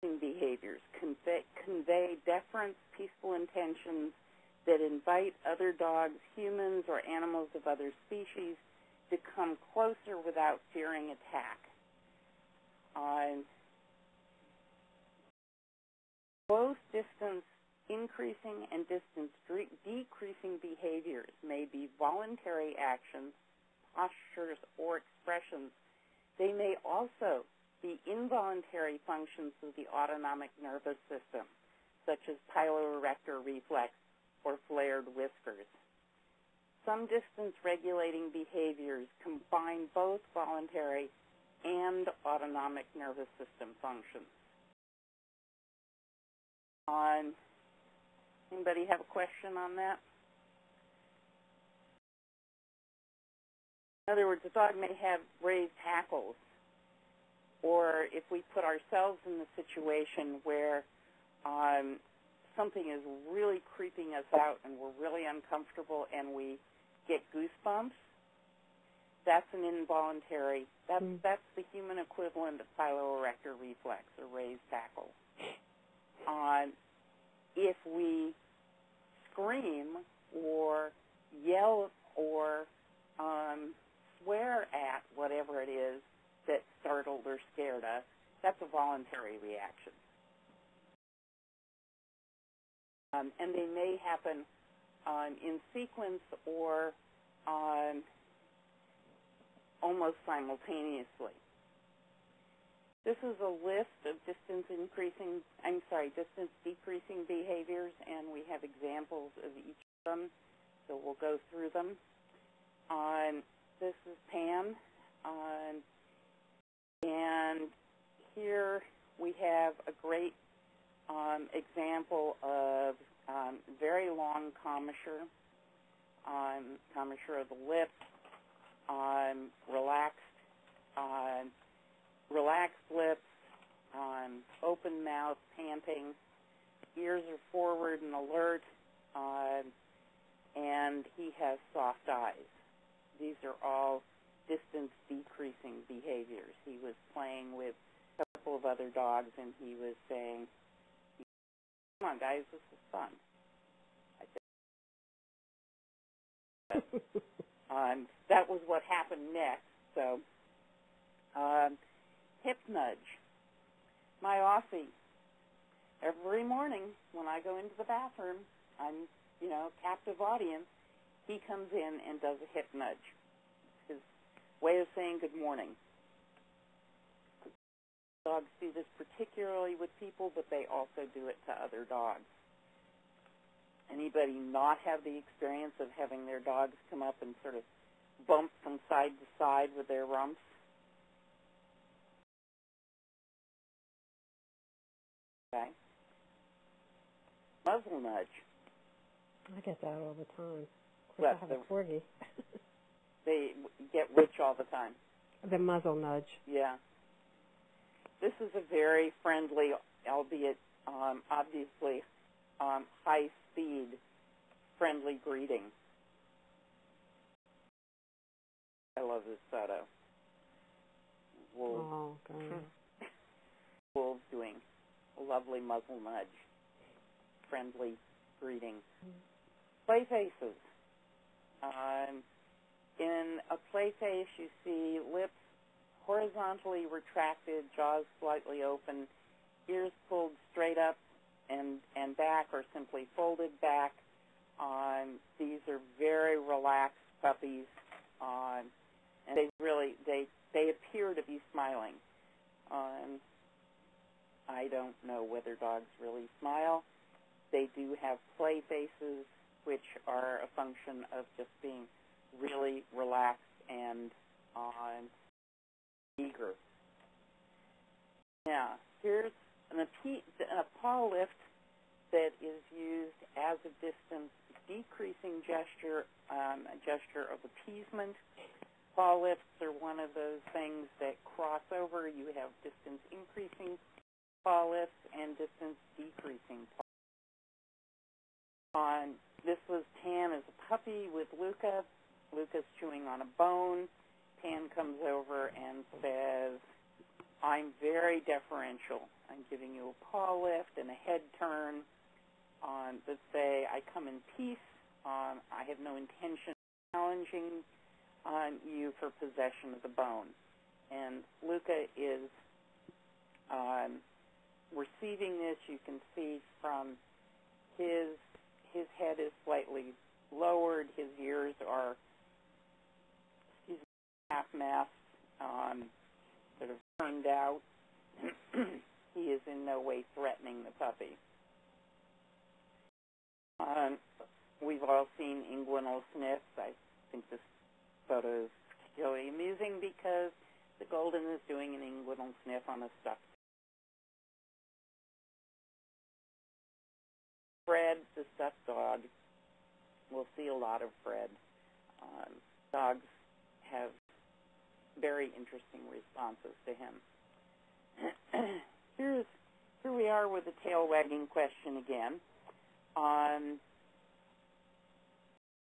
behaviors convey deference, peaceful intentions that invite other dogs, humans, or animals of other species to come closer without fearing attack. Both distance increasing and distance decreasing behaviors may be voluntary actions, postures, or expressions. They may also be involuntary functions of the autonomic nervous system, such as piloerector reflex or flared whiskers. Some distance-regulating behaviors combine both voluntary and autonomic nervous system functions. Anybody have a question on that? In other words, a dog may have raised hackles, or if we put ourselves in the situation where something is really creeping us out and we're really uncomfortable and we get goosebumps, that's an involuntary, that's the human equivalent of piloerector reflex or raised hackles. If we scream or yell or swear at whatever it is that startled or scared us, that's a voluntary reaction. And they may happen in sequence or almost simultaneously. This is a list of distance decreasing behaviors, and we have examples of each of them, so we'll go through them. This is Pam, and here we have a great example of very long commissure, commissure of the lips, relaxed lips, open mouth, panting, ears are forward and alert, and he has soft eyes. These are all distance-decreasing behaviors. He was playing with a couple of other dogs, and he was saying, "Come on, guys, this is fun." That was what happened next. So, hip nudge. My Aussie, every morning when I go into the bathroom, I'm, captive audience, he comes in and does a hip nudge. His way of saying good morning. Dogs do this particularly with people, but they also do it to other dogs. Anybody not have the experience of having their dogs come up and sort of bump from side to side with their rumps? Okay. Muzzle nudge. I get that all the time. Of Well, course, I have a corgi. They get which all the time? The muzzle nudge. Yeah. This is a very friendly, albeit obviously high-speed, friendly greeting. I love this photo. Wolves. Oh, God. Wolves doing a lovely muzzle nudge, friendly greeting. Play faces. In a play face, you see lips horizontally retracted, jaws slightly open, ears pulled straight up and back or simply folded back. These are very relaxed puppies, and they appear to be smiling. I don't know whether dogs really smile. They do have play faces, which are a function of just being really relaxed and eager. Now, here's a paw lift that is used as a distance decreasing gesture, a gesture of appeasement. Paw lifts are one of those things that cross over. You have distance increasing paw lifts and distance decreasing paw lifts. This was Tan as a puppy with Luca. Luca's chewing on a bone. Tan comes over and says, "I'm very deferential. I'm giving you a paw lift and a head turn that say, I come in peace. I have no intention of challenging you for possession of the bone. And Luca is receiving this. You can see from his head is slightly lowered. His ears are half masked, sort of turned out. He is in no way threatening the puppy. We've all seen inguinal sniffs. I think this photo is particularly amusing because the Golden is doing an inguinal sniff on a stuffed Fred, the stuffed dog. We'll see a lot of Fred. Dogs have very interesting responses to him. Here we are with the tail wagging question again.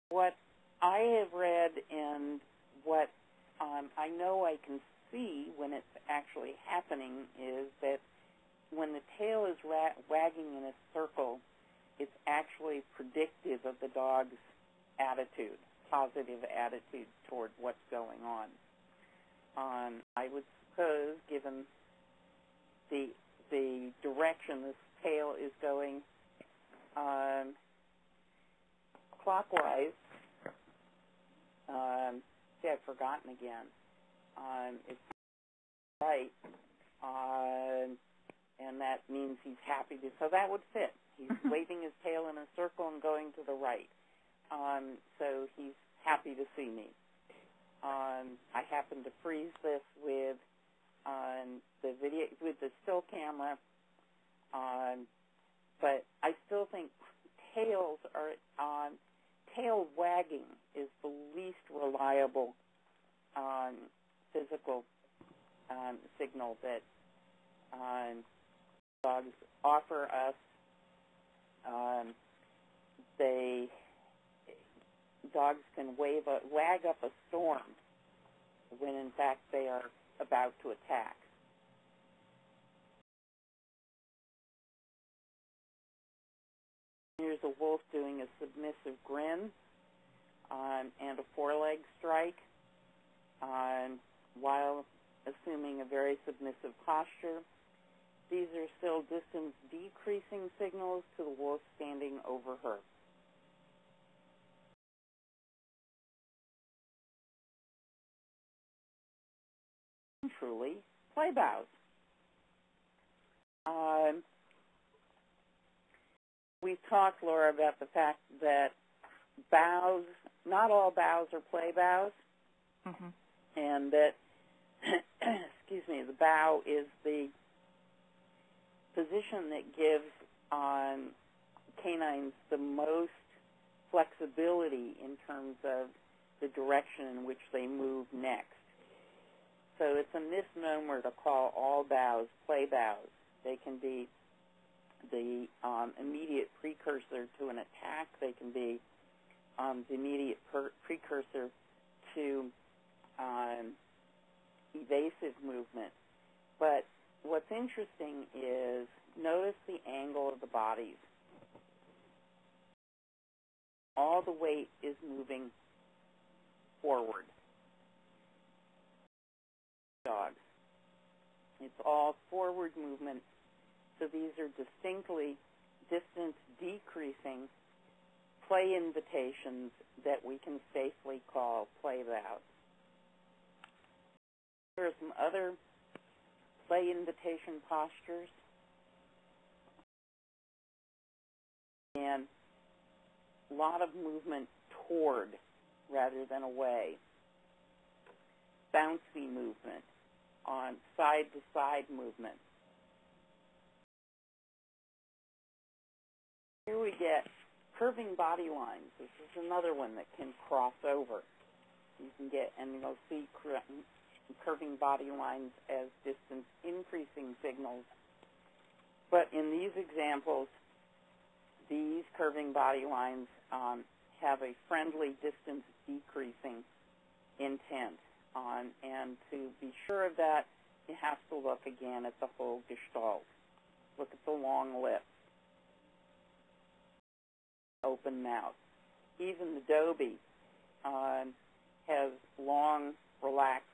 What I have read and what I know I can see when it's actually happening is that when the tail is wagging in a circle, it's actually predictive of the dog's attitude, positive attitude toward what's going on. I would suppose, given the direction this tail is going clockwise, see, I've forgotten again. It's right, and that means he's happy to, so that would fit. He's waving his tail in a circle and going to the right. So he's happy to see me. I happen to freeze this with the video, with the still camera, but I still think tails are tail wagging is the least reliable physical signal that dogs offer us. Dogs can wag up a storm when in fact they are about to attack. Here's a wolf doing a submissive grin and a foreleg strike while assuming a very submissive posture. These are still distance decreasing signals to the wolf standing over her. Truly, play bows. We've talked, Laura, about the fact that bows, not all bows are play bows, and that, excuse me, the bow is the position that gives canines the most flexibility in terms of the direction in which they move next. So it's a misnomer to call all bows play bows. They can be the immediate precursor to an attack. They can be the immediate precursor to evasive movement. But what's interesting is notice the angle of the bodies. All the weight is moving forward. Dogs. It's all forward movement. So these are distinctly distance decreasing play invitations that we can safely call play bows. There are some other play invitation postures. And a lot of movement toward rather than away. Bouncy movement, on side-to-side movement. Here we get curving body lines. This is another one that can cross over. You can get, and you'll see curving body lines as distance increasing signals. But in these examples, these curving body lines have a friendly distance decreasing intent. And to be sure of that, you have to look again at the whole gestalt. Look at the long lips, open mouth. Even the Dobie has long, relaxed